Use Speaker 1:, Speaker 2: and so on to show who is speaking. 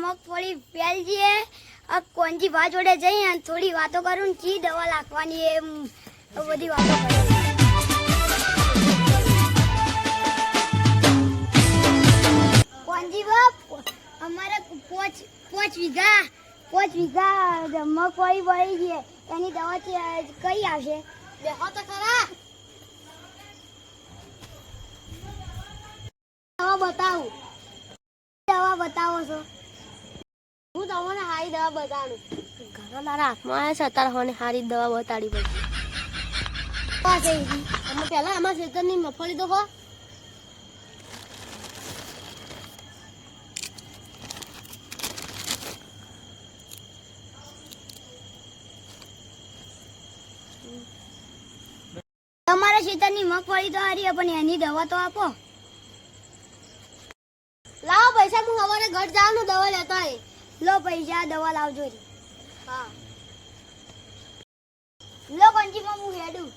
Speaker 1: મગફળી પેલજીએ આ કોંજી ભા જોડે જઈ અને થોડી વાતો કરું કી દવા નાખવાની એ બધી વાતો કરું કોંજી બાપ અમારે પોચ વીઘા મગફળી વળી ગઈ એની દવા કઈ આવશે દેખો તો ખરા દવા બતાવો છો હું તમને સારી દવા બતાડું
Speaker 2: ઘણા તારા હાથમાં આવ્યા છે અત્યારે હોને સારી દવા બતાડી પડી અમે પહેલા આમાં ખેતરની મગફળી તો હો
Speaker 1: તમારા ખેતરની મગફળી તો હારી પણ એની દવા તો આપો
Speaker 2: લાવો પૈસા હું સવારે ઘર જાઉં દવા લેતા
Speaker 1: લો પૈસા દવા લાવજો
Speaker 2: હા
Speaker 1: લો કંજીમાં હું હેડું